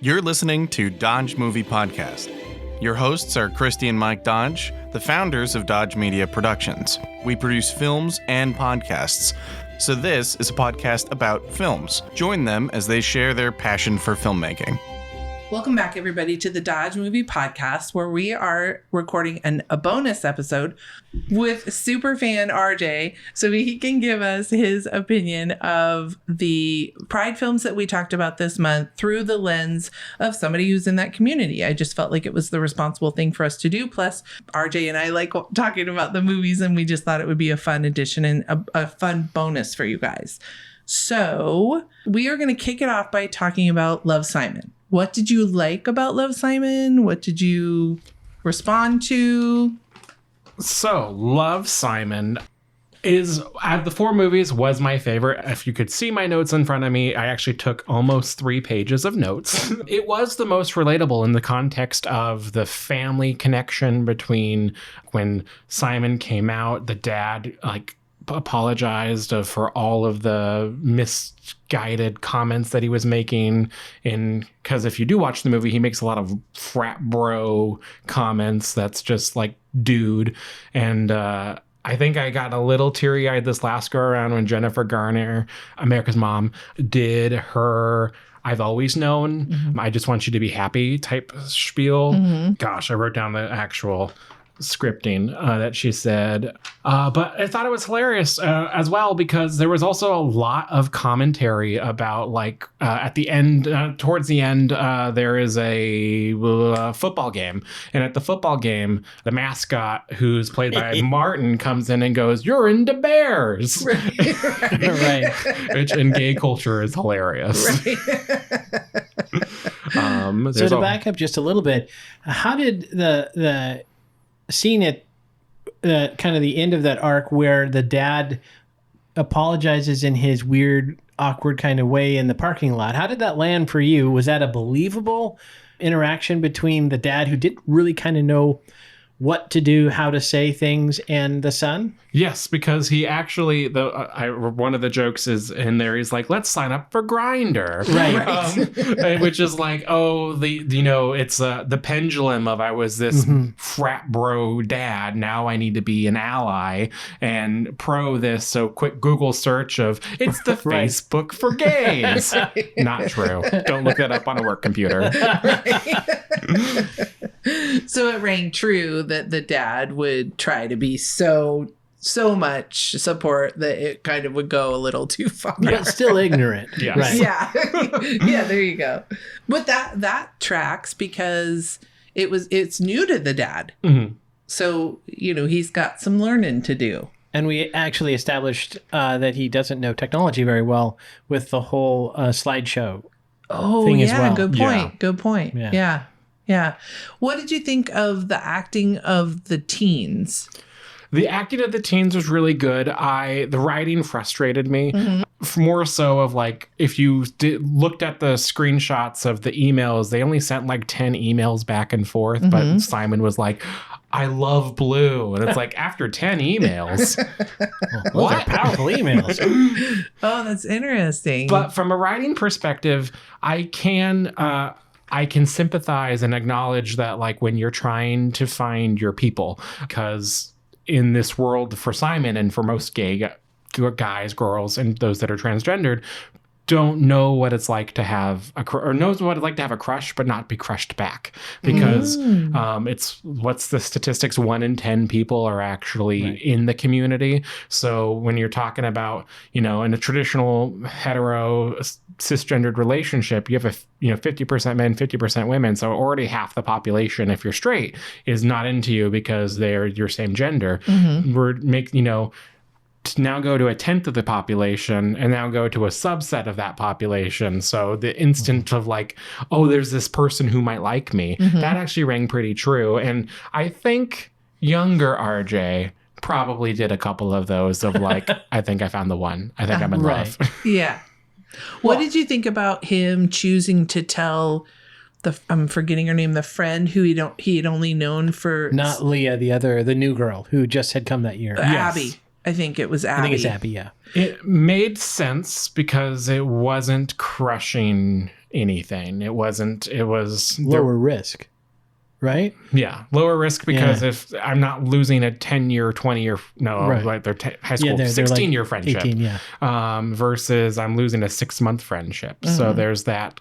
You're listening to Dodge Movie Podcast. Your hosts are Christy and Mike Dodge, the founders of Dodge Media Productions. We produce films and podcasts, so this is a podcast about films. Join them as they share their passion for filmmaking. Welcome back, everybody, to the Dodge Movie Podcast, where we are recording a bonus episode with Superfan RJ, so he can give us his opinion of the Pride films that we talked about this month through the lens of somebody who's in that community. I just felt like it was the responsible thing for us to do. Plus, RJ and I like talking about the movies, and we just thought it would be a fun addition and a fun bonus for you guys. So we are going to kick it off by talking about Love, Simon. What did you like about Love, Simon? What did you respond to? So, Love, Simon is, out of the four movies, was my favorite. If you could see my notes in front of me, I actually took almost 3 pages of notes. It was the most relatable in the context of the family connection between when Simon came out, the dad, apologized for all of the misguided comments that he was making, because if you do watch the movie, he makes a lot of frat bro comments that's just like, dude. And I think I got a little teary-eyed this last go around when Jennifer Garner, America's Mom, did her I've always known, I just want you to be happy type spiel. Gosh, I wrote down the actual scripting that she said, but I thought it was hilarious as well, because there was also a lot of commentary about at the end, towards the end, there is a football game, and at the football game, the mascot, who's played by Martin, comes in and goes, "You're into bears," right? Which in gay culture is hilarious. Right. So to back up just a little bit, how did the scene at kind of the end of that arc where the dad apologizes in his weird, awkward kind of way in the parking lot, how did that land for you? Was that a believable interaction between the dad, who didn't really kind of know what to do, how to say things, and the son? Yes, because he actually, one of the jokes is in there, he's like, "Let's sign up for Grindr," right? Which is like, it's the pendulum of, I was this frat bro dad, now I need to be an ally and pro this. So quick Google search of, it's the Facebook for gays. Not true. Don't look that up on a work computer. So it rang true that the dad would try to be so much support that it kind of would go a little too far. But still ignorant. Yes. Right. Yeah, there you go. But that tracks, because it's new to the dad. So, he's got some learning to do. And we actually established that he doesn't know technology very well with the whole slideshow thing as well. Good point. Good point. Yeah. What did you think of the acting of the teens? The acting of the teens was really good. The writing frustrated me. More so of if you looked at the screenshots of the emails, they only sent 10 emails back and forth. But Simon was like, "I love blue." And it's after 10 emails. Those are powerful emails. Oh, that's interesting. But from a writing perspective, I can sympathize and acknowledge that when you're trying to find your people, because in this world for Simon and for most gay guys, girls, and those that are transgendered, don't know what it's like to have knows what it's like to have a crush but not be crushed back, because it's, what's the statistics, 1 in 10 people are actually in the community. So when you're talking about in a traditional hetero cisgendered relationship, you have 50% men, 50% women, so already half the population, if you're straight, is not into you because they're your same gender. To now go to 1/10 of the population, and now go to a subset of that population. So the instant of there's this person who might like me, that actually rang pretty true. And I think younger RJ probably did a couple of those of I think I found the one. I think I'm in love. Yeah. What did you think about him choosing to tell I'm forgetting her name, the friend who he had only known for... Not Leah, the new girl who just had come that year. Abby. I think it was Abby. I think it's Abby, yeah. It made sense because it wasn't crushing anything. It was Lower risk, right? Yeah, lower risk because if I'm not losing a 10-year, 20-year, like their high school 16-year friendship, 18, versus I'm losing a 6-month friendship. So there's that,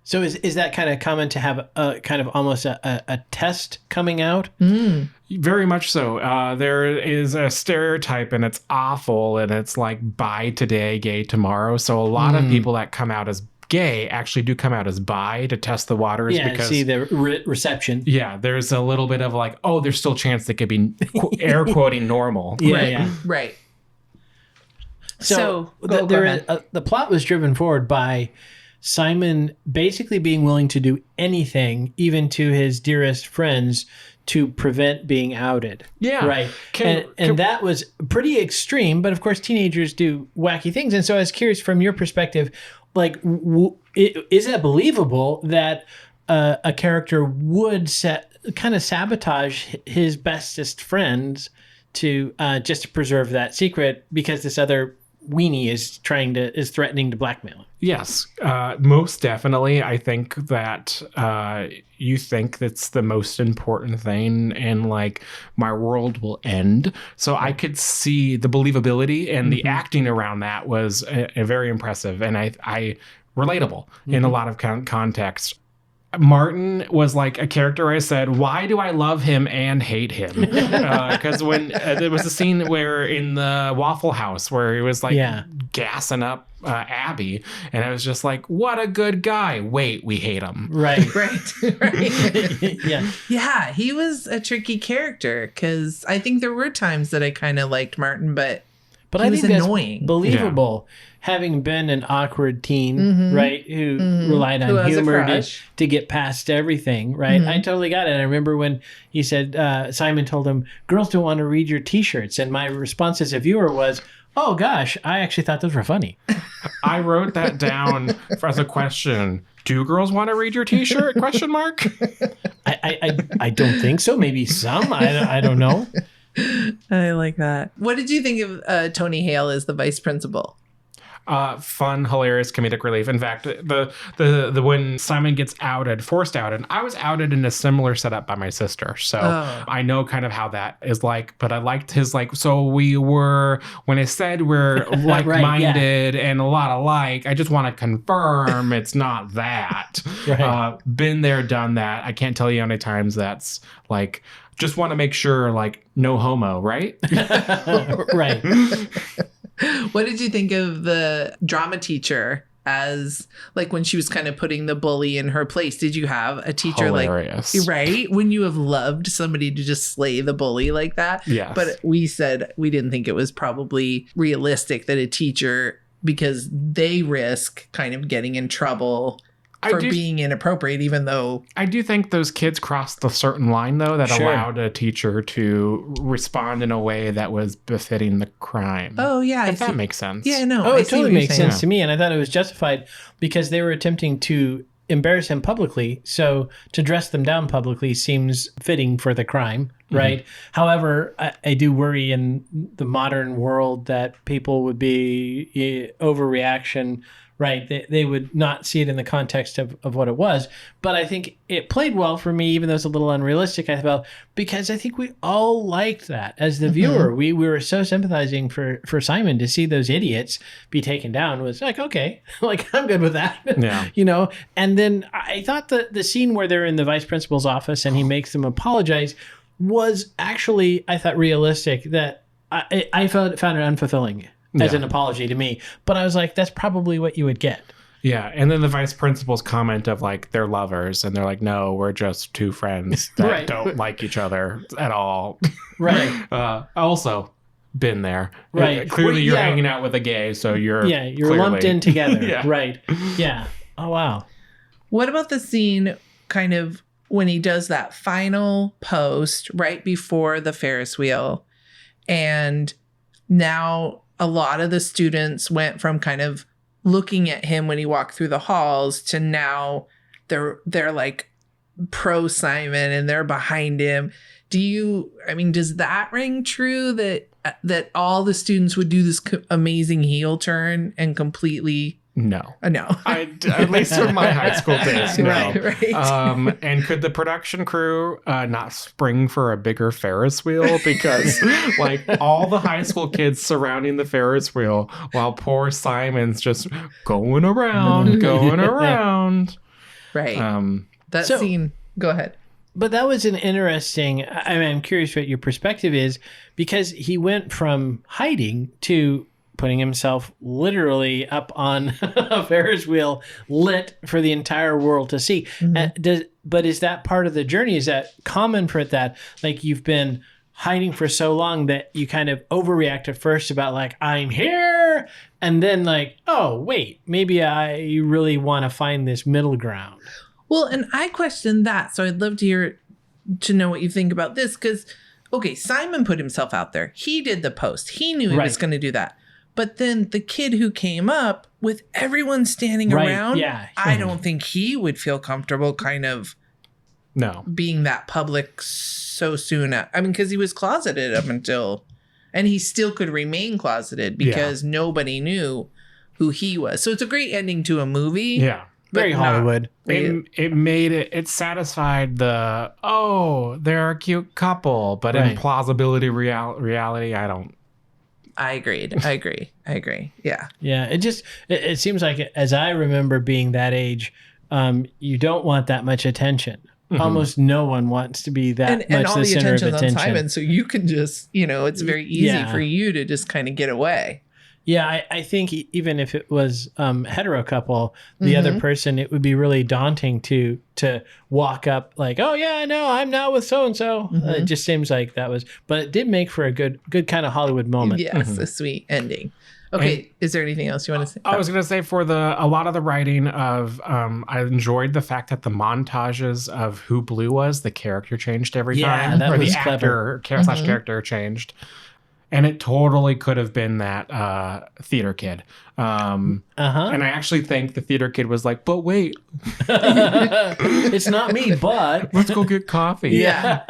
So is that kind of common to have a kind of almost a test coming out? Very much so. There is a stereotype and it's awful and it's like bi today, gay tomorrow. So a lot of people that come out as gay actually do come out as bi to test the waters. Yeah, because see the reception. Yeah, there's a little bit of like, oh, there's still a chance they could be air quoting normal. Right. So the plot was driven forward by Simon basically being willing to do anything, even to his dearest friends, to prevent being outed. Yeah. Right. And that was pretty extreme, but of course teenagers do wacky things. And so I was curious from your perspective, like, is it believable that a character would kind of sabotage his bestest friends to just to preserve that secret because this other weenie is threatening to blackmail him? Yes, most definitely. I think that you think that's the most important thing, and like my world will end. So I could see the believability, and the acting around that was a very impressive, and I relatable in a lot of context. Martin was like a character I said, why do I love him and hate him? Because when there was a scene where in the Waffle House where he was like gassing up Abby, and I was just like, what a good guy. Wait, we hate him. Right. Yeah, he was a tricky character because I think there were times that I kind of liked Martin, but he was annoying. Believable. Having been an awkward teen, right, who relied on humor to get past everything, right? I totally got it. I remember when he said, Simon told him, girls don't want to read your T-shirts. And my response as a viewer was, oh, gosh, I actually thought those were funny. I wrote that down as a question. Do girls want to read your T-shirt? Question mark. I don't think so. Maybe some. I don't know. I like that. What did you think of Tony Hale as the vice principal? Fun, hilarious, comedic relief. In fact, the when Simon gets forced outed, I was outed in a similar setup by my sister. So I know kind of how that is like, but I liked his so we were, when I said we're like-minded and a lot alike, I just want to confirm it's not that. Right. Been there, done that. I can't tell you how many times that's like, just want to make sure like no homo, right? Right. What did you think of the drama teacher as like when she was kind of putting the bully in her place? Did you have a teacher hilarious. Right? When you have loved somebody to just slay the bully like that? Yes. But we said we didn't think it was probably realistic that a teacher, because they risk kind of getting in trouble for being inappropriate, even though... I do think those kids crossed a certain line, though, that allowed a teacher to respond in a way that was befitting the crime. Oh, yeah. If that makes sense. Yeah, no. Oh, it totally makes sense to me, and I thought it was justified because they were attempting to embarrass him publicly, so to dress them down publicly seems fitting for the crime, right? However, I do worry in the modern world that people would be overreaction, right? They would not see it in the context of what it was. But I think it played well for me, even though it's a little unrealistic, I felt, because I think we all liked that as the viewer. We were so sympathizing for Simon. To see those idiots be taken down was like, okay, like I'm good with that. Yeah. And then I thought the scene where they're in the vice principal's office and he makes them apologize was actually, I thought, realistic, that I found it unfulfilling as an apology to me. But I was like, that's probably what you would get. Yeah. And then the vice principal's comment of like, they're lovers. And they're like, no, we're just two friends that don't like each other at all. Right. Also been there. Right. Clearly you're hanging out with a gay. So you're lumped in together. Right. Yeah. Oh, wow. What about the scene kind of when he does that final post right before the Ferris wheel, and now a lot of the students went from kind of looking at him when he walked through the halls to now they're like pro Simon and they're behind him. Does that ring true that all the students would do this amazing heel turn and completely No. No. At least from my high school days, no. Right. And could the production crew not spring for a bigger Ferris wheel? Because like all the high school kids surrounding the Ferris wheel while poor Simon's just going around. Right. That So- scene. Go ahead. But that was an interesting. I mean, I'm curious what your perspective is, because he went from hiding to putting himself literally up on a Ferris wheel, lit for the entire world to see. But is that part of the journey? Is that common for that? Like, you've been hiding for so long that you kind of overreact at first about like, I'm here, and then like, oh wait, maybe I really want to find this middle ground. Well, and I question that. So I'd love to know what you think about this. Because, okay, Simon put himself out there. He did the post. He knew he was going to do that. But then the kid who came up with everyone standing around, I don't think he would feel comfortable kind of being that public so soon. I mean, because he was closeted up until, and he still could remain closeted because nobody knew who he was. So it's a great ending to a movie. Yeah. Very Hollywood. It satisfied the, they're a cute couple, but in plausibility reality, I agree. Yeah. Yeah. It seems like, as I remember being that age, you don't want that much attention. Mm-hmm. Almost no one wants to be that much and all the center of attention. On Simon, so you can just, it's very easy for you to just kind of get away. Yeah, I think even if it was hetero couple, the other person, it would be really daunting to walk up like, oh yeah, no, I'm not with so and so. It just seems like that was, but it did make for a good kind of Hollywood moment. Yes, a sweet ending. Okay, is there anything else you want to say? I was going to say a lot of the writing of, I enjoyed the fact that the montages of who Blue was, the character changed every time. That was the actor / character changed. And it totally could have been that theater kid. And I actually think the theater kid was like, but wait. It's not me, but. Let's go get coffee. Yeah.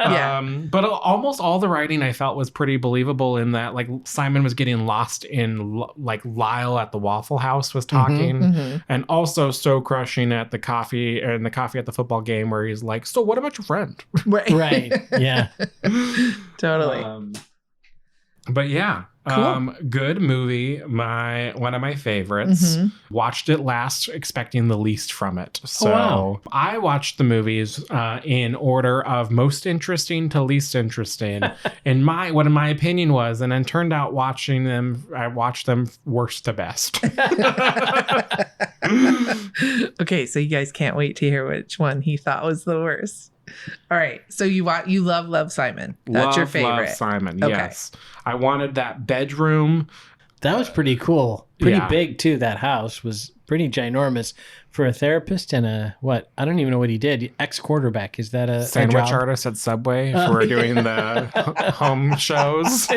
But almost all the writing I felt was pretty believable in that, like, Simon was getting lost in, like, Lyle at the Waffle House was talking. And also so crushing at the coffee at the football game where he's like, so what about your friend? Right. Yeah. Totally. But yeah, cool. Good movie. One of my favorites. Watched it last, expecting the least from it. So I watched the movies in order of most interesting to least interesting. In what in my opinion was, and then turned out I watched them worst to best. Okay, so you guys can't wait to hear which one he thought was the worst. All right, so you love Simon. That's your favorite. Love Simon. Okay. Yes, I wanted that bedroom. That was pretty cool. Pretty big too. That house was pretty ginormous for a therapist and I don't even know what he did. Ex-quarterback. Is that a sandwich job? artist at Subway for doing the home shows?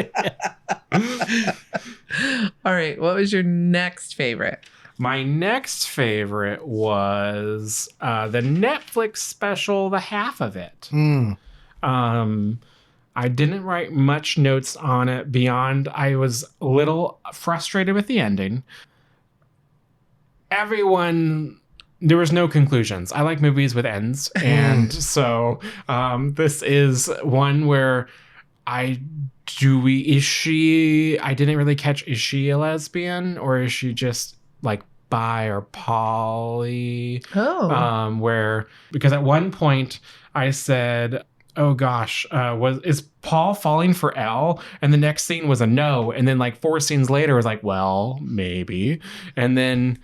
All right, what was your next favorite? My next favorite was the Netflix special, The Half of It. I didn't write much notes on it beyond I was a little frustrated with the ending. There was no conclusions. I like movies with ends. And so this is one where I didn't really catch, is she a lesbian or is she just like bi or poly? Because at one point I said, oh gosh, is Paul falling for Elle? And the next scene was a no. And then like 4 scenes later was like, well, maybe. And then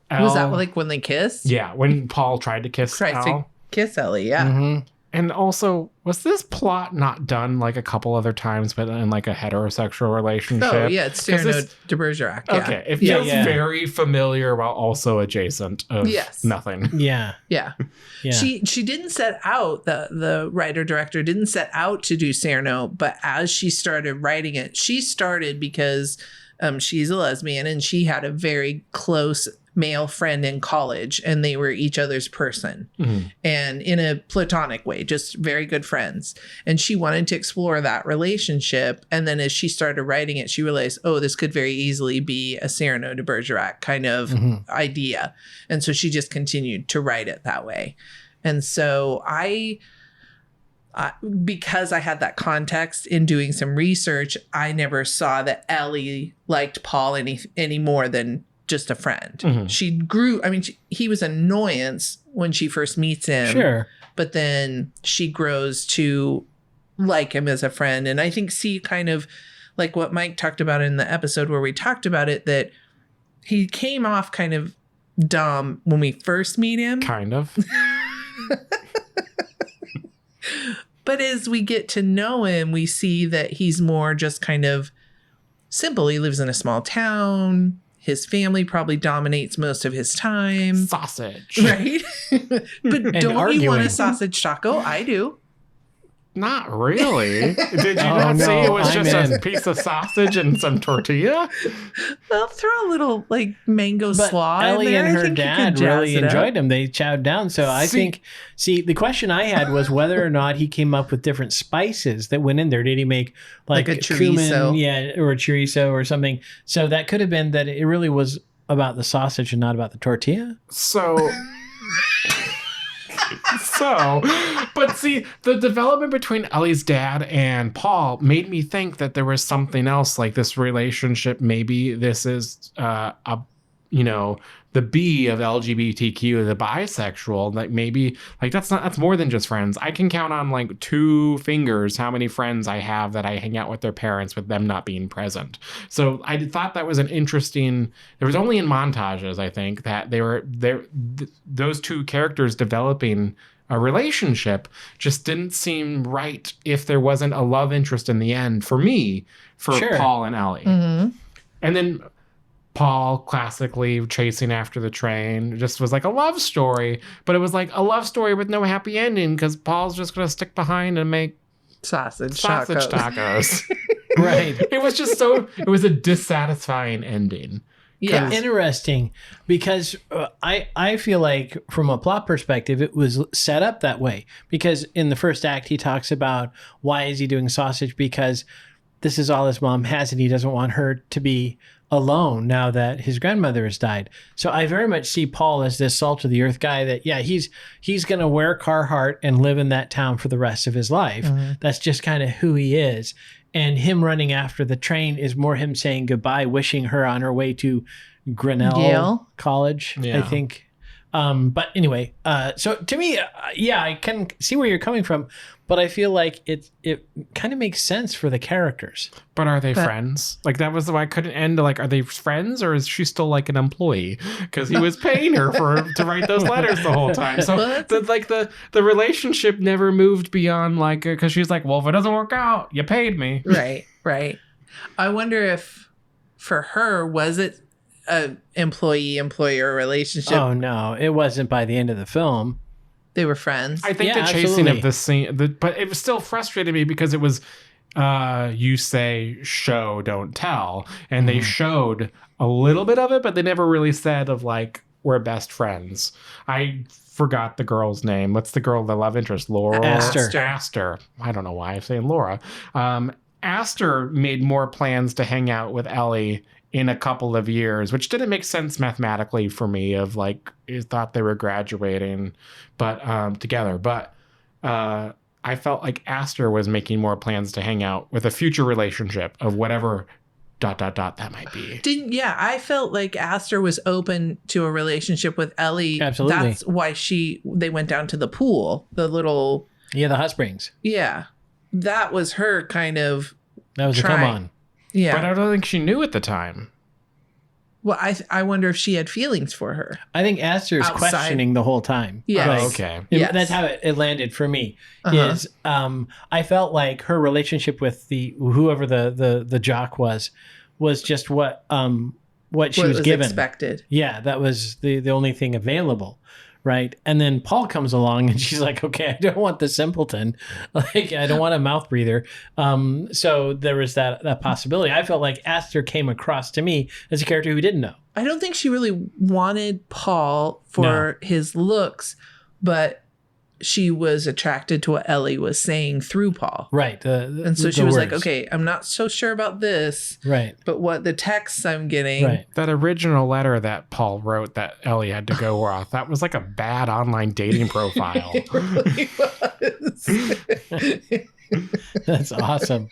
Elle, was that like when they kissed? Yeah, when Paul tried to kiss Elle. Kiss Ellie, yeah. And also, was this plot not done like a couple other times, but in like a heterosexual relationship? Oh, yeah, it's Cyrano de Bergerac. Yeah. Okay, it feels very familiar while also adjacent of nothing. Yeah. She didn't set out, the writer-director didn't set out to do Cyrano, but as she started writing it, she started because she's a lesbian and she had a very close male friend in college, and they were each other's person, and in a platonic way, just very good friends. And she wanted to explore that relationship. And then as she started writing it, she realized, oh, this could very easily be a Cyrano de Bergerac kind of idea. And so she just continued to write it that way. And so because I had that context in doing some research, I never saw that Ellie liked Paul any more than just a friend. She grew, he was an annoyance when she first meets him. Sure. But then she grows to like him as a friend. And I think kind of like what Mike talked about in the episode where we talked about it, that he came off kind of dumb when we first meet him. Kind of. But as we get to know him, we see that he's more just kind of simple. He lives in a small town. His family probably dominates most of his time. Sausage. Right? But don't you want a sausage taco? I do. Not really. Did you not see it was just a piece of sausage and some tortilla? Well, throw a little like mango slaw Ellie in there. and her dad really enjoyed him. They chowed down. So I think, the question I had was whether or not he came up with different spices that went in there. Did he make like a chorizo? Cumin, or a chorizo or something? So that could have been that it really was about the sausage and not about the tortilla. But see, the development between Ellie's dad and Paul made me think that there was something else, like this relationship. Maybe this is, the B of LGBTQ, the bisexual. Like maybe, like that's more than just friends. I can count on like 2 fingers how many friends I have that I hang out with their parents with them not being present. So I thought that was an interesting. There was only in montages, I think, that those 2 characters developing a relationship just didn't seem right if there wasn't a love interest in the end for me, for Paul and Ellie. And then Paul classically chasing after the train just was like a love story, but it was like a love story with no happy ending because Paul's just going to stick behind and make sausage tacos. Right. It was just it was a dissatisfying ending. Yeah, interesting, because I feel like from a plot perspective, it was set up that way. Because in the first act, he talks about why is he doing sausage, because this is all his mom has and he doesn't want her to be alone now that his grandmother has died. So I very much see Paul as this salt of the earth guy that, he's going to wear Carhartt and live in that town for the rest of his life. That's just kind of who he is. And him running after the train is more him saying goodbye, wishing her on her way to Grinnell College, I think. But anyway, so to me, I can see where you're coming from, but I feel like it kind of makes sense for the characters. But are they friends? Like that was the way I couldn't end. Like, are they friends or is she still like an employee? Because he was paying her to write those letters the whole time. So the relationship never moved beyond like, because she's like, well, if it doesn't work out, you paid me. Right. I wonder if for her, was it a employee-employer relationship? Oh no, it wasn't by the end of the film. They were friends. I think the chasing of the scene, but it was still frustrated me because it was, you say show, don't tell. And they showed a little bit of it, but they never really said of like, we're best friends. I forgot the girl's name. What's the girl, the love interest? Laura? Aster. I don't know why I'm saying Laura. Aster made more plans to hang out with Ellie in a couple of years, which didn't make sense mathematically for me, of like, I thought they were graduating together. But I felt like Aster was making more plans to hang out with a future relationship of whatever ... that might be. I felt like Aster was open to a relationship with Ellie. Absolutely. That's why they went down to the pool, the hot springs. Yeah. That was her kind of. That was a come on. Yeah. But I don't think she knew at the time. Well, I wonder if she had feelings for her. I think Aster is questioning the whole time. Yes. Oh, okay. Yes. That's how it landed for me. Is I felt like her relationship with whoever the jock was just what she was given. Expected. Yeah, that was the only thing available. Right. And then Paul comes along and she's like, okay, I don't want the simpleton. Like, I don't want a mouth breather. So there was that possibility. I felt like Aster came across to me as a character who didn't know. I don't think she really wanted Paul for his looks, but she was attracted to what Ellie was saying through Paul. Right. And so she was like, okay, I'm not so sure about this. Right. But what the texts I'm getting. Right. That original letter that Paul wrote that Ellie had to go off, that was like a bad online dating profile. It really was. That's awesome.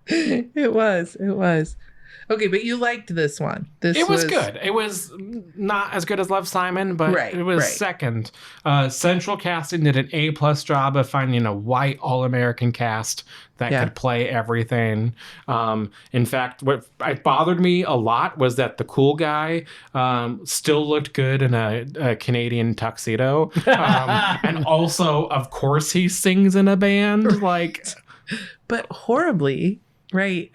It was. Okay, but you liked this one. It was good. It was not as good as Love, Simon, but it was second. Central Casting did an A+ job of finding a white all-American cast that could play everything. In fact, what bothered me a lot was that the cool guy still looked good in a Canadian tuxedo. And also, of course, he sings in a band. But horribly. Right.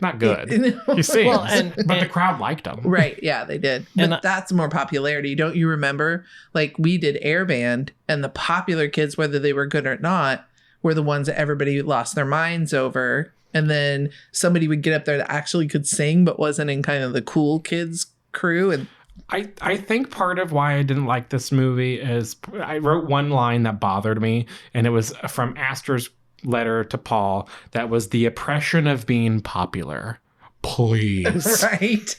Not good. He sings, but the crowd liked him. Right. Yeah, they did. But that's more popularity. Don't you remember? Like, we did Air Band, and the popular kids, whether they were good or not, were the ones that everybody lost their minds over. And then somebody would get up there that actually could sing, but wasn't in kind of the cool kids crew. And I think part of why I didn't like this movie is I wrote one line that bothered me, and it was from Astor's letter to Paul that was the oppression of being popular. Please. Right.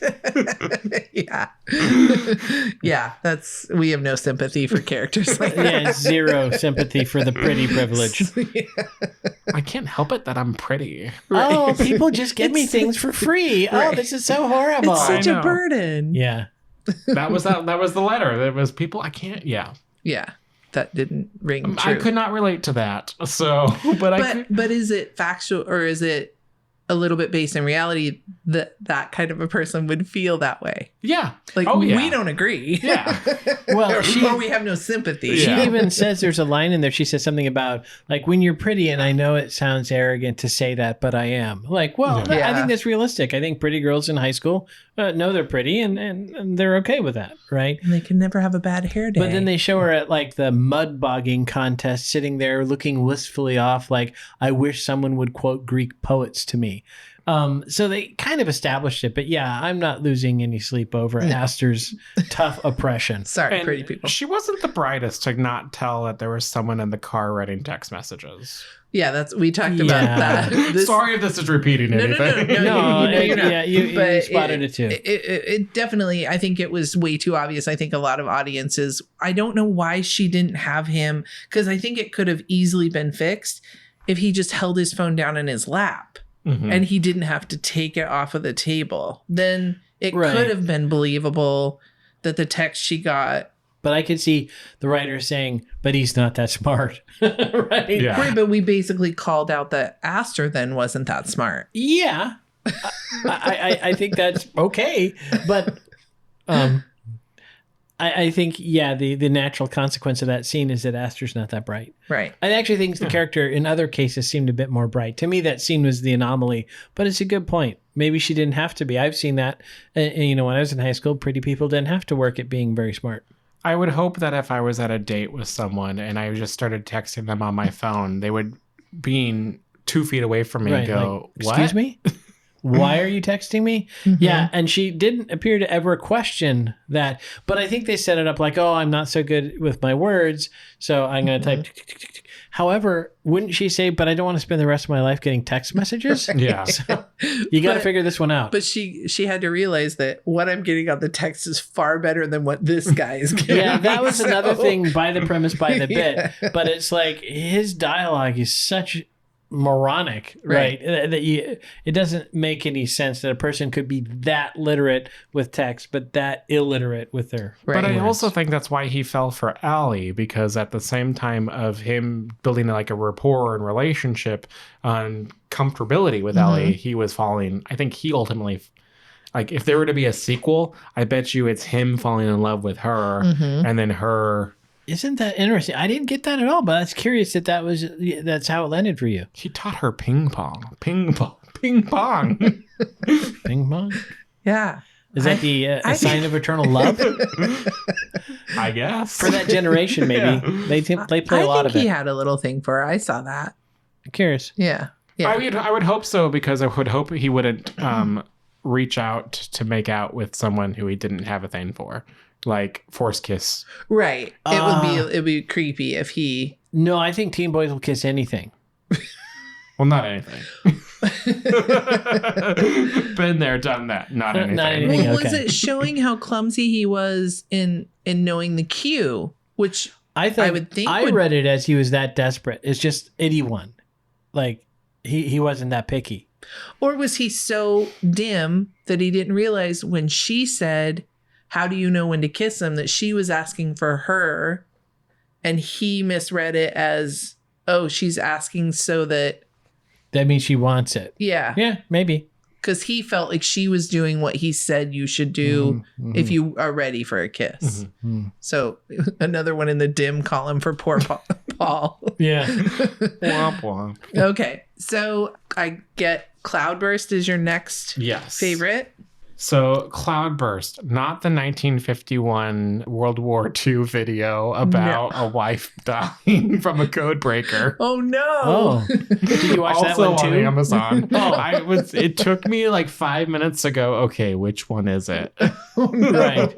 Yeah. Yeah. We have no sympathy for characters like that. Yeah, zero sympathy for the pretty privilege. I can't help it that I'm pretty. Right. Oh, people just give me things for free. Right. Oh, this is so horrible. It's such a burden. Yeah. That was the letter. There was people I can't. Yeah. Yeah. That didn't ring true. I could not relate to that. So, but is it factual, or is it a little bit based in reality that kind of a person would feel that way? Yeah. We don't agree. Yeah. Well, or we have no sympathy. She even says there's a line in there. She says something about when you're pretty, and I know it sounds arrogant to say that, but I am. I think that's realistic. I think pretty girls in high school know they're pretty, and they're okay with that, right? And they can never have a bad hair day. But then they show her at the mud bogging contest, sitting there looking wistfully off, I wish someone would quote Greek poets to me. So they kind of established it, but yeah, I'm not losing any sleep over Astor's tough oppression. Sorry, pretty people. She wasn't the brightest to not tell that there was someone in the car writing text messages. Yeah, we talked about that. Sorry if this is repeating anything. No, you're not. You spotted it too. It definitely, I think it was way too obvious. I think a lot of audiences, I don't know why she didn't have him, because I think it could have easily been fixed if he just held his phone down in his lap. Mm-hmm. And he didn't have to take it off of the table. Then it could have been believable that the text she got. But I could see the writer saying, but he's not that smart. Right? Yeah. Right, but we basically called out that Astor then wasn't that smart. Yeah. I think that's okay. But I think, the natural consequence of that scene is that Astor's not that bright. Right. I actually think the character in other cases seemed a bit more bright. To me, that scene was the anomaly, but it's a good point. Maybe she didn't have to be. I've seen that. And when I was in high school, pretty people didn't have to work at being very smart. I would hope that if I was at a date with someone and I just started texting them on my phone, they would, being 2 feet away from me, go, what? Excuse me? Why are you texting me? Mm-hmm. Yeah, and she didn't appear to ever question that. But I think they set it up I'm not so good with my words, so I'm going to type. However, wouldn't she say, but I don't want to spend the rest of my life getting text messages? Yeah. So you got to figure this one out. But she had to realize that what I'm getting on the text is far better than what this guy is getting. Yeah, that was another thing by the premise, by the bit. But it's his dialogue is such moronic, right? That it doesn't make any sense that a person could be that literate with text, but that illiterate with their But I words. also think that's why he fell for Allie, because at the same time of him building a rapport and relationship on comfortability with Allie, he was falling. I think he ultimately, if there were to be a sequel, I bet you it's him falling in love with her and then her. Isn't that interesting? I didn't get that at all, but that's curious that's how it landed for you. He taught her ping pong. Ping pong. Ping pong. Ping pong? Yeah. Is that a sign of eternal love? I guess. For that generation, maybe. Yeah. They play a lot of it. I think he had a little thing for her. I saw that. I'm curious. Yeah. I would hope so, because I would hope he wouldn't reach out to make out with someone who he didn't have a thing for, like force kiss. Right. It'd be creepy if he. No, I think teen boys will kiss anything. Well, not anything. Been there, done that. Not anything. Not anything. Well, Okay. was it showing how clumsy he was in knowing the cue? Which I would think read it as he was that desperate. It's just anyone. Like he wasn't that picky. Or was he so dim that he didn't realize when she said, "How do you know when to kiss him?" that she was asking for her, and he misread it as, "Oh, she's asking so that." That means she wants it. Yeah. Yeah, maybe. Because he felt like she was doing what he said you should do if you are ready for a kiss. So another one in the dim column for poor Paul. Yeah. Womp womp. Okay. So I get Cloudburst is your next Yes. favorite. So Cloudburst, not the 1951 World War II video about a wife dying from a code breaker. Oh no. Oh. Did you watch that Also one too? on Amazon. It took me like 5 minutes to go, okay, which one is it? Oh, no. Right.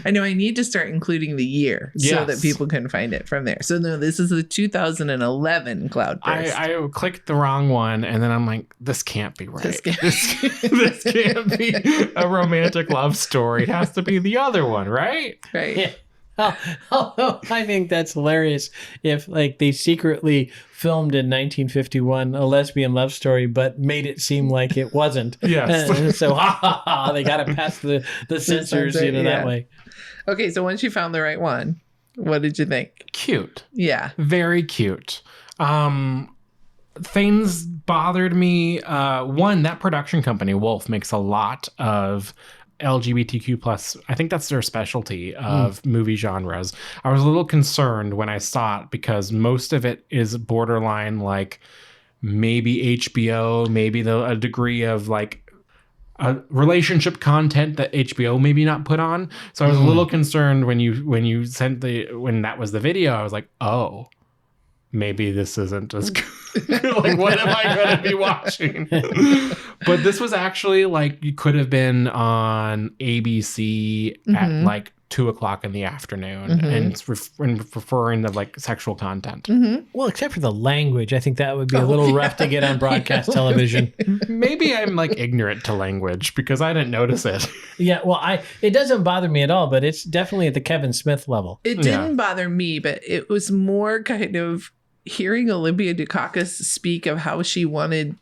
I know I need to start including the year so Yes. that people can find it from there. So no, this is the 2011 Cloudburst. I clicked the wrong one, and then I'm like, this can't be right. This can't- This can't be a romantic love story. It has to be the other one, right? Right. Yeah. Although I think that's hilarious if like they secretly filmed in 1951 a lesbian love story, but made it seem like it wasn't. Yes. So they got to pass the censors, censor, that yeah. way. Okay, so once you found the right one, what did you think? Cute. Yeah. Very cute. Things bothered me. One, that production company, Wolf, makes a lot of LGBTQ plus. I think that's their specialty of movie genres. I was a little concerned when I saw it because most of it is borderline like maybe HBO, maybe a degree of like relationship content that HBO maybe not put on. So I was a little concerned when you sent when that was the video. I was like, oh, maybe this isn't as good. Like, what am I going to be watching? But this was actually like, you could have been on ABC at like 2:00 in the afternoon and it's referring to like sexual content. Well, except for the language, I think that would be a little rough to get on broadcast television. Maybe I'm like ignorant to language because I didn't notice it. Yeah, well, it doesn't bother me at all, but it's definitely at the Kevin Smith level. It didn't bother me, but it was more kind of hearing Olympia Dukakis speak of how she wanted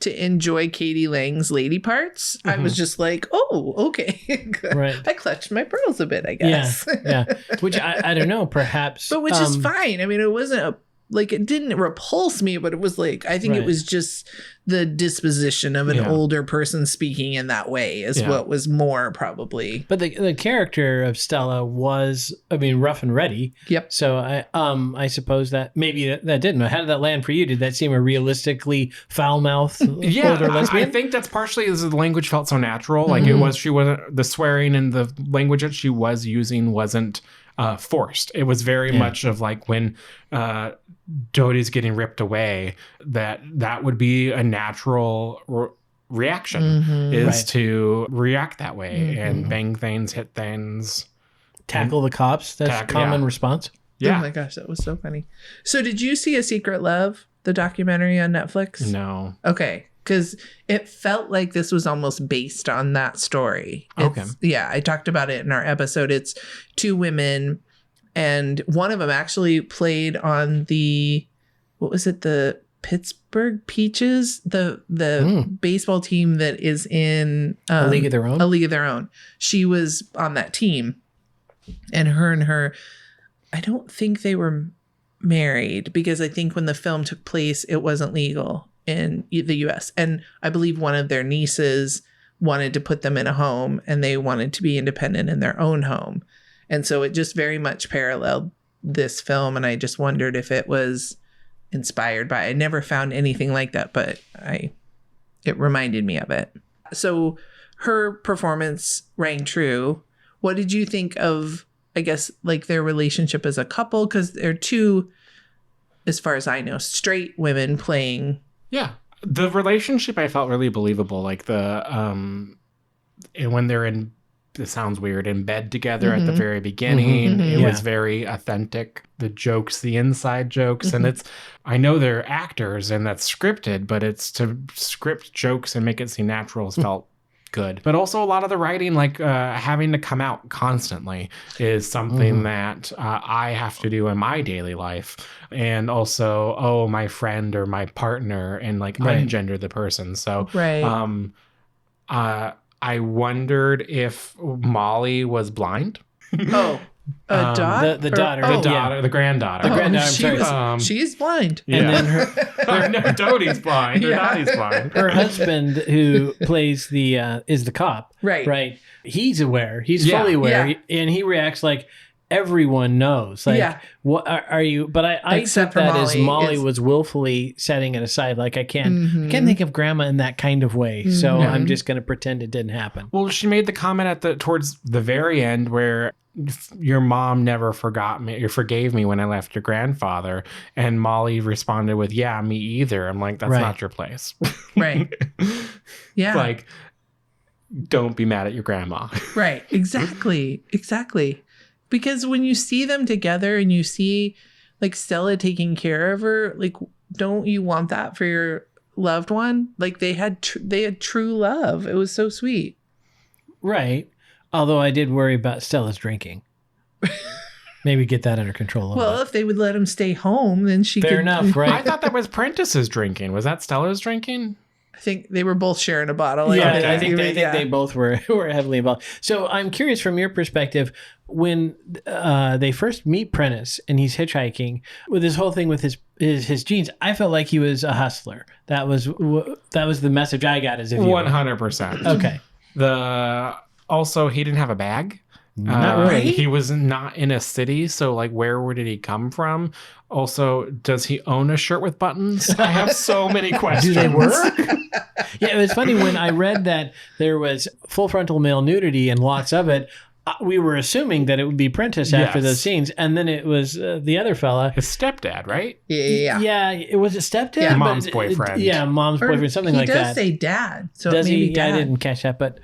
to enjoy Katie Lang's lady parts. I was just like, oh, okay. Right. I clutched my pearls a bit, I guess. Yeah. Which I don't know, perhaps. But which is fine. I mean, it wasn't it didn't repulse me, but it was like, I think it was just the disposition of an older person speaking in that way is what was more probably. But the character of Stella was, I mean, rough and ready. Yep. So I suppose that maybe that didn't. How did that land for you? Did that seem a realistically foul-mouthed older lesbian? I think that's partially as the language felt so natural. Like she wasn't, the swearing and the language that she was using wasn't forced. It was very much of like when Dodie's getting ripped away, that would be a natural reaction is to react that way and bang things, hit things. Tackle the cops. That's a common response. Yeah. Oh my gosh, that was so funny. So did you see A Secret Love, the documentary on Netflix? No. Okay. Because it felt like this was almost based on that story. Yeah, I talked about it in our episode. It's two women, and one of them actually played on the Pittsburgh Peaches, the baseball team that is in A League of Their Own. A League of Their Own. She was on that team, and her, I don't think they were married because I think when the film took place, it wasn't legal in the US. And I believe one of their nieces wanted to put them in a home and they wanted to be independent in their own home. And so it just very much paralleled this film. And I just wondered if it was inspired by, I never found anything like that, but it reminded me of it. So her performance rang true. What did you think of, I guess, like their relationship as a couple? Because they're two, as far as I know, straight women playing. Yeah. The relationship I felt really believable. Like the when they're in, it sounds weird, in bed together at the very beginning. It was very authentic. The jokes, the inside jokes. And I know they're actors and that's scripted, but it's to script jokes and make it seem natural felt good. But also a lot of the writing, like having to come out constantly is something that I have to do in my daily life. And also, my friend or my partner, and like ungender the person. So I wondered if Molly was blind. The daughter? The granddaughter. The granddaughter, I'm sorry. She's blind. Yeah. And then no, Dodie's blind. Or Dottie's blind. her husband, who plays is the cop. Right. He's aware. He's fully aware. And he reacts like everyone knows. Like, what are you? But I took that as Molly was willfully setting it aside. Like, I can't think of grandma in that kind of way. So I'm just going to pretend it didn't happen. Well, she made the comment towards the very end where your mom never forgot me or forgave me when I left your grandfather. And Molly responded with, yeah, me either. I'm like, that's not your place. Right. Yeah. Like, don't be mad at your grandma. Right. Exactly. Because when you see them together and you see like Stella taking care of her, like, don't you want that for your loved one? Like they had true love. It was so sweet. Right. Although I did worry about Stella's drinking. Maybe get that under control. Well, if they would let him stay home, then she could. Fair enough, right? I thought that was Prentice's drinking. Was that Stella's drinking? I think they were both sharing a bottle. I think they both were heavily involved. So I'm curious from your perspective, when they first meet Prentice and he's hitchhiking with this whole thing with his jeans, I felt like he was a hustler. That was the message I got as a viewer. 100%. Okay. Also, he didn't have a bag. Not really. He was not in a city, so like, where did he come from? Also, does he own a shirt with buttons? I have so many questions. Do they work? Yeah, it was funny when I read that there was full frontal male nudity and lots of it. We were assuming that it would be Prentice after those scenes, and then it was the other fella, his stepdad, right? Yeah. It was a stepdad, yeah, mom's boyfriend. Mom's boyfriend, something like that. He does say dad, so does maybe he? dad. I didn't catch that, but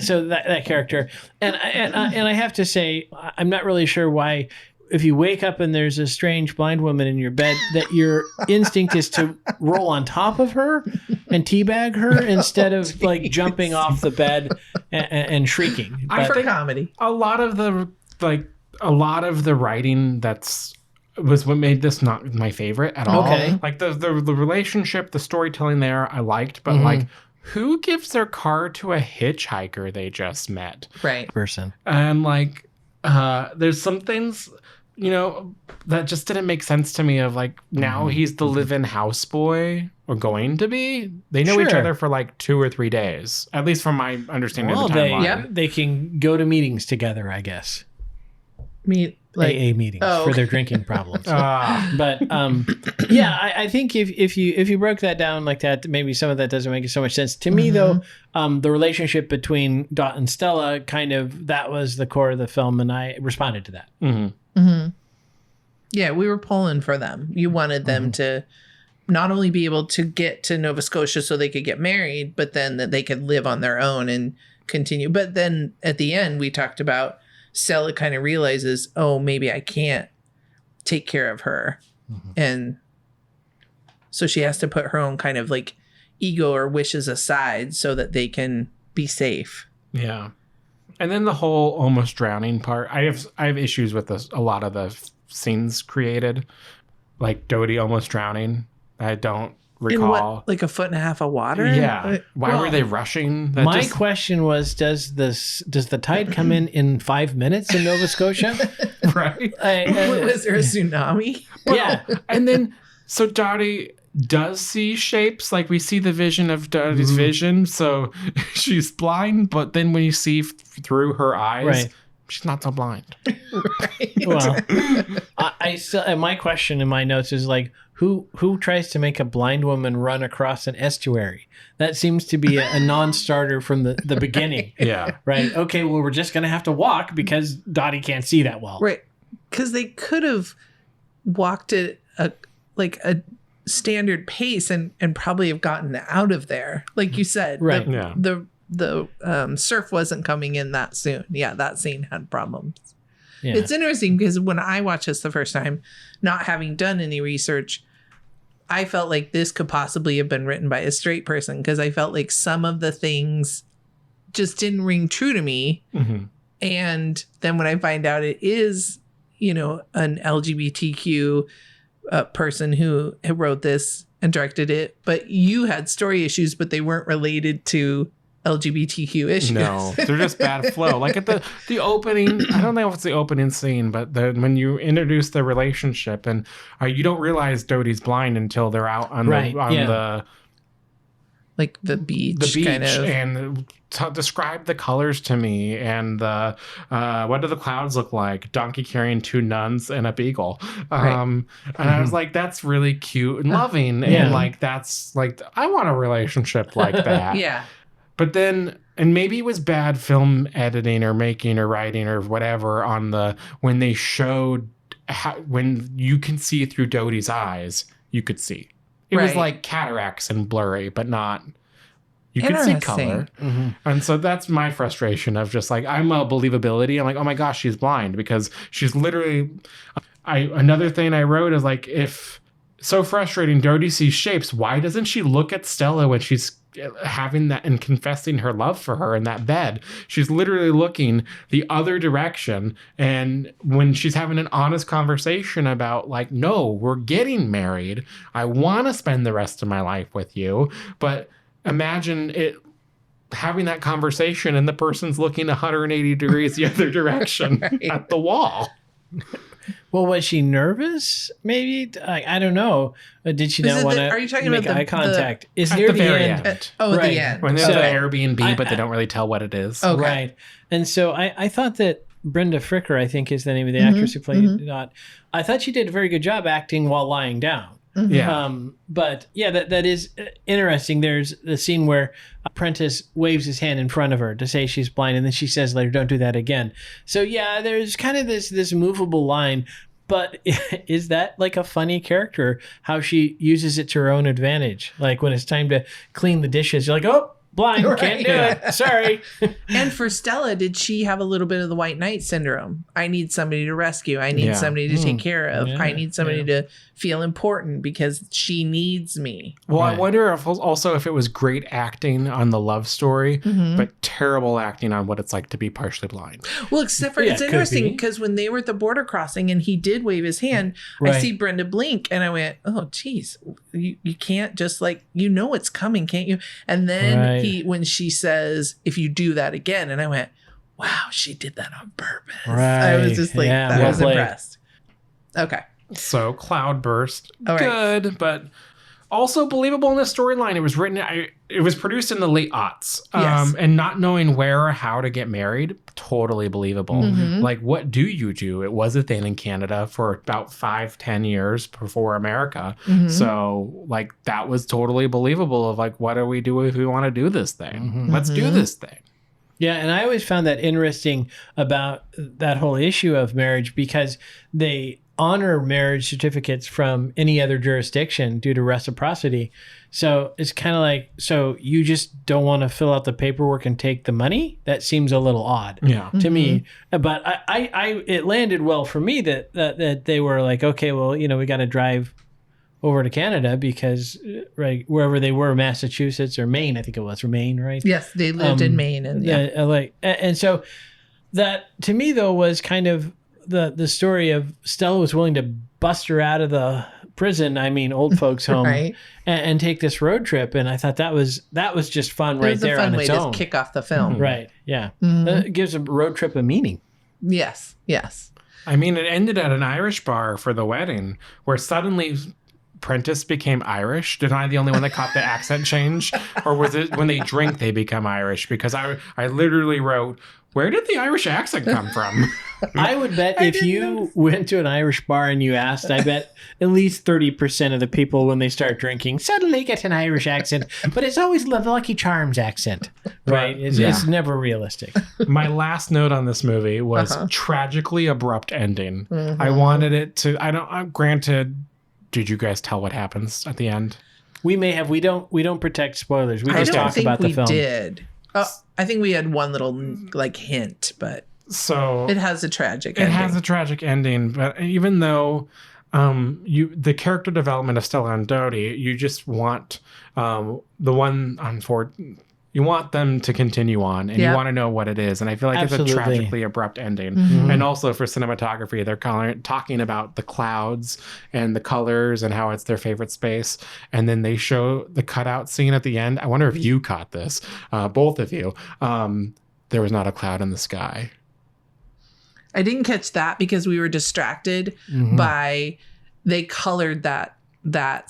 so that character, and I have to say, I'm not really sure why. If you wake up and there's a strange blind woman in your bed, that your instinct is to roll on top of her and teabag her instead of like jumping off the bed and shrieking. I think comedy. A lot of the writing was what made this not my favorite at all. Okay. Like the relationship, the storytelling there, I liked, but like, who gives their car to a hitchhiker they just met? Right. Person. And like, there's some things, that just didn't make sense to me of like, now he's the live-in houseboy, or going to be. They know each other for like 2 or 3 days, at least from my understanding of the timeline. They can go to meetings together, I guess. AA meetings for their drinking problems. But I think if you broke that down like that, maybe some of that doesn't make so much sense to me. Though the relationship between Dot and Stella, that was the core of the film, and I responded to that. Yeah, we were pulling for them. You wanted them to not only be able to get to Nova Scotia so they could get married, but then that they could live on their own and continue. But then at the end, we talked about Stella kind of realizes, oh, maybe I can't take care of her. And so she has to put her own kind of like ego or wishes aside so that they can be safe. Yeah. And then the whole almost drowning part, I have issues with a lot of the scenes created, like Dodie almost drowning. I don't recall. Like a foot and a half of water? Yeah. Why were they rushing? My question was, does the tide come in 5 minutes in Nova Scotia? Right. Was there a tsunami? Yeah. And then, so Dottie does see shapes, like we see the vision of Dottie's vision. So she's blind, but then when you see through her eyes, she's not so blind. Well, I still, my question in my notes is like, who tries to make a blind woman run across an estuary? That seems to be a non-starter from the beginning. Yeah. Right. Okay. Well, we're just gonna have to walk because Dottie can't see that well. Right. Because they could have walked at a standard pace and probably have gotten out of there, like you said. Right. The surf wasn't coming in that soon. Yeah, that scene had problems. Yeah. It's interesting because when I watched this the first time, not having done any research, I felt like this could possibly have been written by a straight person because I felt like some of the things just didn't ring true to me. Mm-hmm. And then when I find out it is, an LGBTQ person who wrote this and directed it, but you had story issues, but they weren't related to LGBTQ issues. No, they're just bad flow. Like at the opening, I don't know if it's the opening scene, but when you introduce the relationship and you don't realize Dodie's blind until they're out on the like the beach, kind of. And describe the colors to me and what do the clouds look like? Donkey carrying 2 nuns and a beagle. And I was like, that's really cute and loving. And like, that's like, I want a relationship like that. Yeah. But then, and maybe it was bad film editing or making or writing or whatever when they showed when you can see through Dodie's eyes, you could see. It was like cataracts and blurry, but not. You could see color. Mm-hmm. And so that's my frustration of just like, I'm a believability. I'm like, oh my gosh, she's blind because she's literally. Another thing I wrote is like, if so frustrating, Dodie sees shapes. Why doesn't she look at Stella when she's having that and confessing her love for her in that bed? She's literally looking the other direction. And when she's having an honest conversation about like, no, we're getting married. I want to spend the rest of my life with you. But imagine it having that conversation and the person's looking 180 degrees the other direction at the wall. Well, was she nervous? Maybe I don't know. Did she not want to make eye contact? Is at near the the very end? end. At the end. When they're at the Airbnb, but they don't really tell what it is. Okay. Right. And so I thought that Brenda Fricker, I think is the name of the actress who played Dot. I thought she did a very good job acting while lying down. Yeah. But yeah, that is interesting. There's the scene where Prentice waves his hand in front of her to say she's blind, and then she says later, "Don't do that again." So yeah, there's kind of this movable line. But is that like a funny character? How she uses it to her own advantage? Like when it's time to clean the dishes, you're like, oh, blind, can't do it. Sorry. And for Stella, did she have a little bit of the white knight syndrome? I need somebody to rescue. I need somebody to take care of. I need somebody to feel important because she needs me. Well, I wonder if it was great acting on the love story, but terrible acting on what it's like to be partially blind. Well, except for it's interesting because when they were at the border crossing and he did wave his hand, I see Brenda blink and I went, oh, geez, you can't just like, it's coming, can't you? And then when she says, if you do that again, and I went, wow, she did that on purpose. I was just like, I was impressed. Okay. So Cloudburst, right. Good, but also believable in the storyline. It was written, it was produced in the late aughts. And not knowing where or how to get married, totally believable. Like, what do you do? It was a thing in Canada for about 5-10 years before America. So, like, that was totally believable of, like, what do we do if we want to do this thing? Let's do this thing. Yeah, and I always found that interesting about that whole issue of marriage because they honor marriage certificates from any other jurisdiction due to reciprocity. So it's kind of like, so you just don't want to fill out the paperwork and take the money? That seems a little odd to me. But it landed well for me that they were like, okay, well, we got to drive over to Canada because wherever they were, Massachusetts or Maine, I think it was, or Maine, right? Yes, they lived in Maine. And so that to me though was kind of the story of Stella was willing to bust her out of the prison, old folks home, and take this road trip. And I thought that was just fun right there on its own. It was a fun way to kick off the film. Right, yeah. It gives a road trip a meaning. Yes. It ended at an Irish bar for the wedding where suddenly Prentice became Irish. Am I the only one that caught the accent change? Or was it when they drink, they become Irish? Because I literally wrote, where did the Irish accent come from? I would bet if you went to an Irish bar and you asked, I bet at least 30% of the people when they start drinking suddenly get an Irish accent. But it's always the Lucky Charms accent, right? It's never realistic. My last note on this movie was tragically abrupt ending. I wanted it to, granted, did you guys tell what happens at the end? We may have. We don't protect spoilers. We just talk about the film. Did. Oh, I think we had one little like hint, but So it has a tragic it ending. has a tragic ending, but even though the character development of Stella and Dodie, you just want you want them to continue on, and you want to know what it is. And I feel like Absolutely. it's a tragically abrupt ending. And also for cinematography, they're talking about the clouds and the colors and how it's their favorite space. And then they show the cutout scene at the end. I wonder if you caught this, both of you. There was not a cloud in the sky. I didn't catch that because we were distracted by they colored that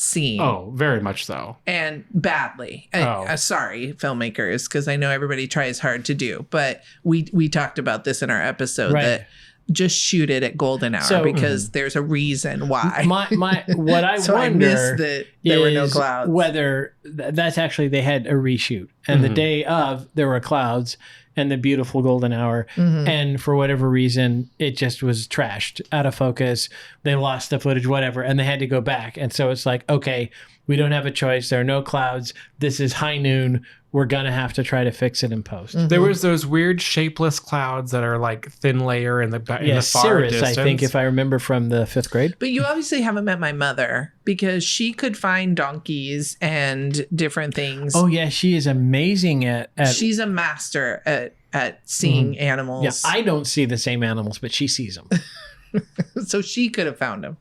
scene. Oh, very much so. And badly. Oh. Sorry, filmmakers, because I know everybody tries hard to do, but we talked about this in our episode that just shoot it at golden hour because there's a reason why. What I so wonder I missed that there were no clouds. Whether that's actually they had a reshoot, and the day of there were clouds and the beautiful golden hour, and for whatever reason it just was trashed, out of focus. They lost the footage, whatever, and they had to go back. And so it's like, okay, we don't have a choice. There are no clouds. This is high noon. We're gonna have to try to fix it in post. There was those weird shapeless clouds that are like thin layer in the far Cirrus, distance. I think, if I remember from the 5th grade. But you obviously haven't met my mother because she could find donkeys and different things. Oh yeah, she is amazing at She's a master at seeing animals. Yeah, I don't see the same animals, but she sees them. So she could have found them.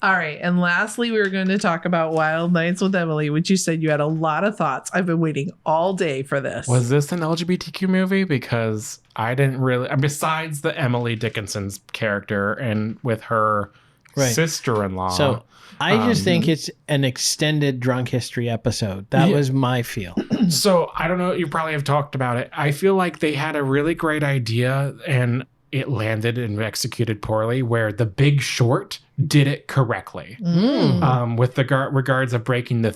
All right. And lastly, we were going to talk about Wild Nights with Emily, which you said you had a lot of thoughts. I've been waiting all day for this. Was this an LGBTQ movie? Because I didn't really, besides the Emily Dickinson's character and with her sister-in-law. So I just think it's an extended drunk history episode. That was my feel. So I don't know. You probably have talked about it. I feel like they had a really great idea and it landed and executed poorly, where The Big Short did it correctly. With the regards of breaking the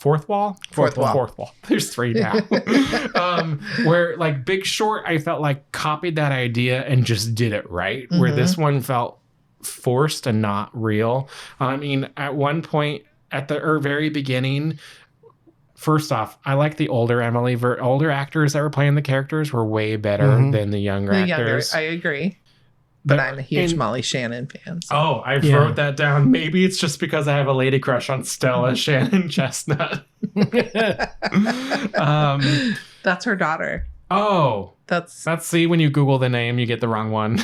fourth wall. There's 3 now. Where like Big Short, I felt like copied that idea and just did it right. Where this one felt forced and not real. I mean, at one point at the very beginning, first off, I like the older Emily. Older actors that were playing the characters were way better than the younger actors. I agree. But I'm a huge Molly Shannon fan. So. Oh, I wrote that down. Maybe it's just because I have a lady crush on Stella Shannon Chestnut. That's her daughter. Oh. That's see, when you Google the name, you get the wrong one.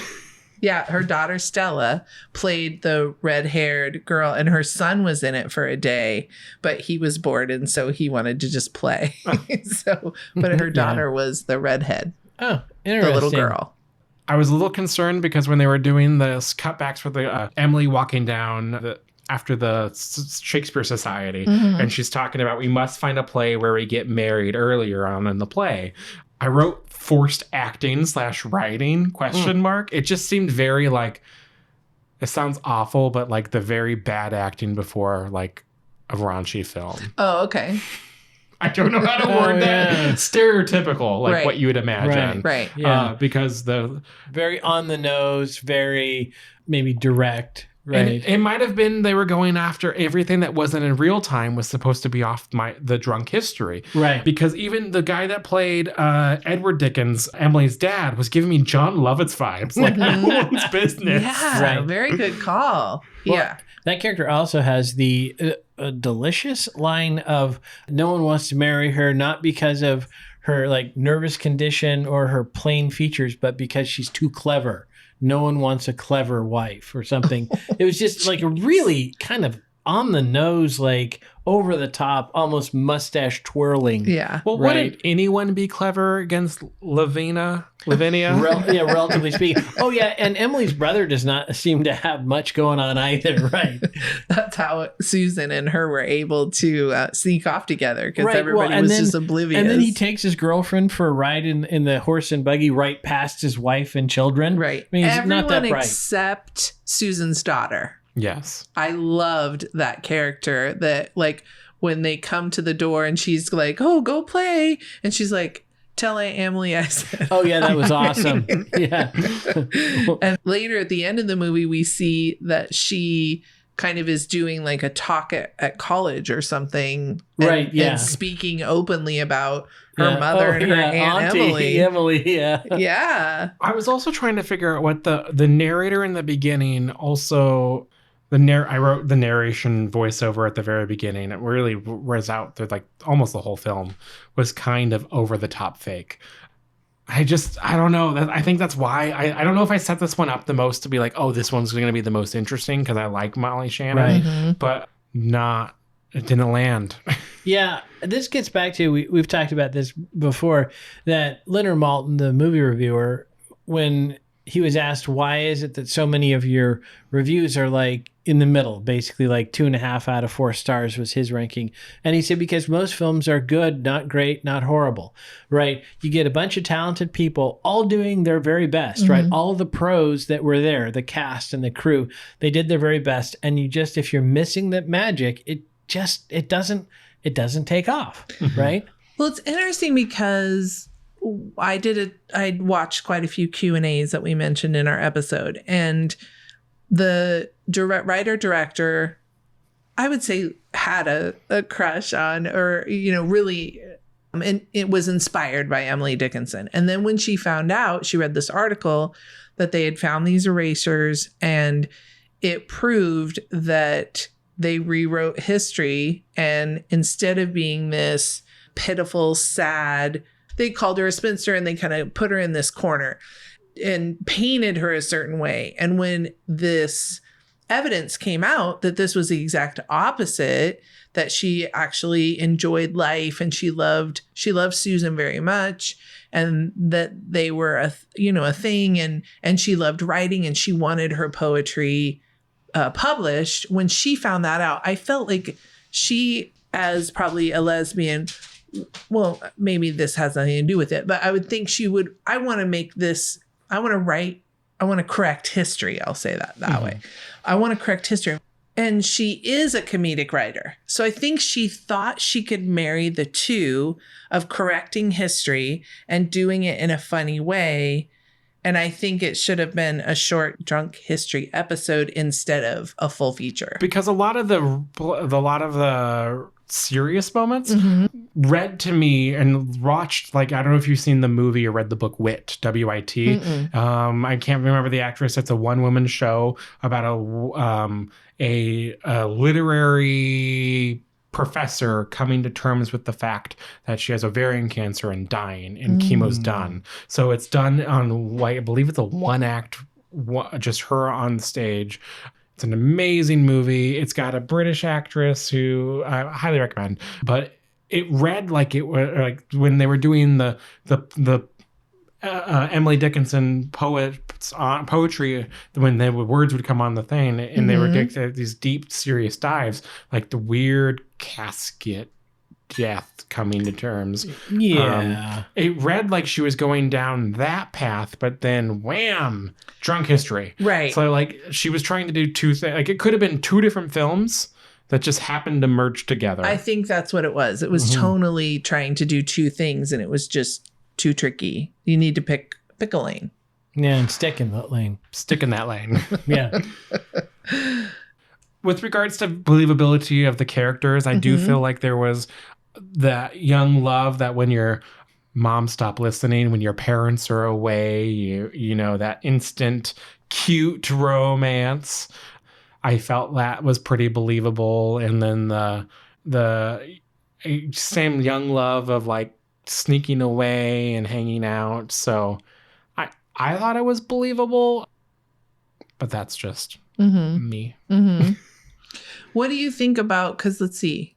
Yeah, her daughter Stella played the red-haired girl, and her son was in it for a day, but he was bored, and so he wanted to just play. But her daughter was the redhead. Oh, interesting. The little girl. I was a little concerned because when they were doing the cutbacks for the Emily walking down after the Shakespeare Society, and she's talking about we must find a play where we get married earlier on in the play. I wrote forced acting / writing ? It just seemed very like, it sounds awful, but like the very bad acting before like a raunchy film. Oh, okay. I don't know how to word that. Stereotypical, like what you would imagine. Right. Yeah. Because the very on the nose, very maybe direct. Right. And it might have been they were going after everything that wasn't in real time was supposed to be off the drunk history. Right. Because even the guy that played Edward Dickens, Emily's dad, was giving me John Lovitz vibes. Like no one's business. Yeah. Very good call. Well, yeah. That character also has the delicious line of no one wants to marry her, not because of her like nervous condition or her plain features, but because she's too clever. No one wants a clever wife or something. It was just like a really kind of on the nose, like over the top, almost mustache twirling. Yeah. Well, wouldn't anyone be clever against Lavinia? Relatively speaking. Oh, yeah. And Emily's brother does not seem to have much going on either, right? That's how Susan and her were able to sneak off together because everybody was just oblivious. And then he takes his girlfriend for a ride in the horse and buggy right past his wife and children. Right. I mean, he's everyone not that bright. Except Susan's daughter. Yes. I loved that character that like when they come to the door and she's like, oh, go play. And she's like, tell Aunt Emily I said. Oh, yeah, that was awesome. Yeah. And later at the end of the movie, we see that she kind of is doing like a talk at college or something. Right, yeah. And speaking openly about her mother and her Aunt Auntie Emily. yeah. Yeah. I was also trying to figure out what the narrator in the beginning also I wrote the narration voiceover at the very beginning. It really was out there, like almost the whole film was kind of over the top fake. I don't know. I think that's why I don't know if I set this one up the most to be like, oh, this one's going to be the most interesting because I like Molly Shannon, Right. but it didn't land. Yeah, this gets back to, we've talked about this before, that Leonard Maltin, the movie reviewer, when he was asked, why is it that so many of your reviews are like in the middle, basically like 2.5 out of 4 stars was his ranking. And he said, because most films are good, not great, not horrible, right? You get a bunch of talented people all doing their very best, right? All the pros that were there, the cast and the crew, they did their very best. And you just, if you're missing that magic, it doesn't take off, right? Well, it's interesting because I watched quite a few Q&As that we mentioned in our episode, and the writer-director, I would say, had a crush on, or, really, and it was inspired by Emily Dickinson. And then when she found out, she read this article that they had found these erasers, and it proved that they rewrote history, and instead of being this pitiful, sad, they called her a spinster and they kind of put her in this corner and painted her a certain way. And when this evidence came out that this was the exact opposite, that she actually enjoyed life and she loved Susan very much, and that they were a thing, and she loved writing and she wanted her poetry published. When she found that out, I felt like she, as probably a lesbian, well, maybe this has nothing to do with it, but I would think she would, I want to correct history. I'll say that way. I want to correct history. And she is a comedic writer. So I think she thought she could marry the two of correcting history and doing it in a funny way. And I think it should have been a short drunk history episode instead of a full feature. Because a lot of the serious moments read to me and watched, like, I don't know if you've seen the movie or read the book Wit, W-I-T. I can't remember the actress. It's a one-woman show about a literary professor coming to terms with the fact that she has ovarian cancer and dying, and chemo's done. So it's done on, I believe it's a one act, just her on stage. It's an amazing movie. It's got a British actress who I highly recommend, but it read like it was like when they were doing the Emily Dickinson poetry, when the words would come on the thing, and they were these deep, serious dives, like the weird casket death coming to terms. Yeah. It read like she was going down that path, but then wham, drunk history. Right. So like she was trying to do two things. Like it could have been two different films that just happened to merge together. I think that's what it was. It was tonally trying to do two things, and it was just too tricky. You need to pick a lane. Yeah, and stick in that lane. Stick in that lane. Yeah. With regards to believability of the characters, I do feel like there was that young love that when your mom stopped listening, when your parents are away, you know, that instant cute romance. I felt that was pretty believable. And then the same young love of like sneaking away and hanging out. So I thought it was believable, but that's just me. What do you think about, because let's see,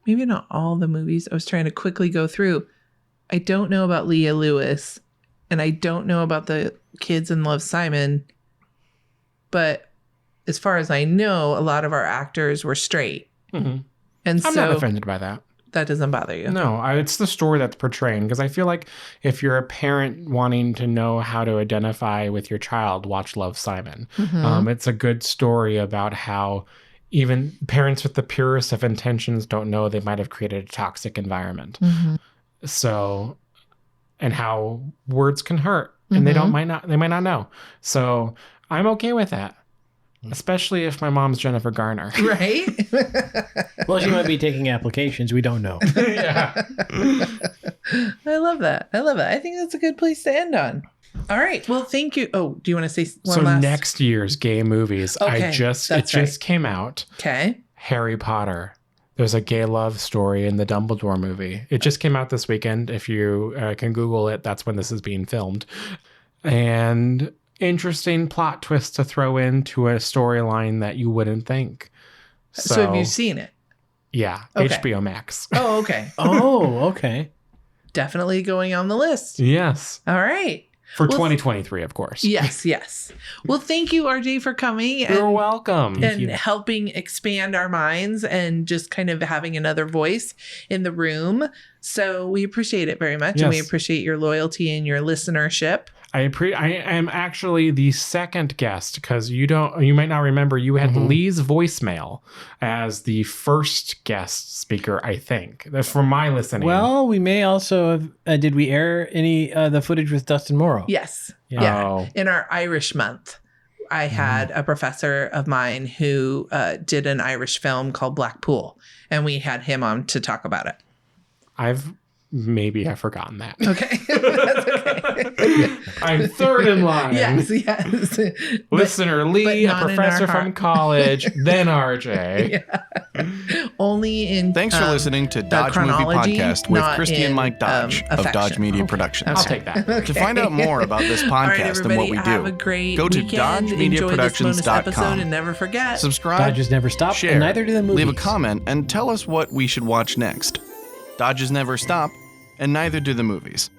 maybe not all the movies. I was trying to quickly go through. I don't know about Leah Lewis, and I don't know about the kids in Love, Simon, but as far as I know, a lot of our actors were straight. And I'm so not offended by that. That doesn't bother you. No, it's the story that's portraying, because I feel like if you're a parent wanting to know how to identify with your child, watch Love, Simon. It's a good story about how even parents with the purest of intentions don't know they might have created a toxic environment. So, and how words can hurt, and they might not know. So I'm okay with that. Especially if my mom's Jennifer Garner. Right? Well, she might be taking applications. We don't know. Yeah. I love that. I think that's a good place to end on. All right. Well, thank you. Oh, do you want to say one last? Next year's gay movies, Okay, it just came out. Okay. Harry Potter. There's a gay love story in the Dumbledore movie. It just came out this weekend. If you can Google it, that's when this is being filmed. And interesting plot twist to throw into a storyline that you wouldn't think. So have you seen it? Yeah. Okay. HBO Max. Oh, okay. Oh, okay. Definitely going on the list. Yes. All right. For 2023, of course. Yes. Well, thank you, RJ, for coming. You're welcome. And helping expand our minds and just kind of having another voice in the room. So we appreciate it very much. Yes. And we appreciate your loyalty and your listenership. I am actually the second guest because you might not remember you had Lee's voicemail as the first guest speaker, I think. That's from my listening. Well, we may also have, did we air any the footage with Dustin Morrow? Yes. Yeah. Oh. In our Irish month, I had a professor of mine who did an Irish film called Blackpool, and we had him on to talk about it. I've forgotten that. Okay. That's okay. I'm third in line. Yes. Listener Lee, a not in professor our from heart. college, then RJ. Only in Thanks for listening to Dodge Movie chronology, Podcast with not Christy and in, Mike Dodge of affection. Dodge Media Okay. Productions. I'll take that. To find out more about this All right, podcast and what everybody, we have a do, great go to weekend. Enjoy this bonus dodgemediaproductions.com. episode and never forget. subscribe, Dodges never stop, share, and neither do the movies. leave a comment, and tell us what we should watch next. Dodges never stop, and neither do the movies.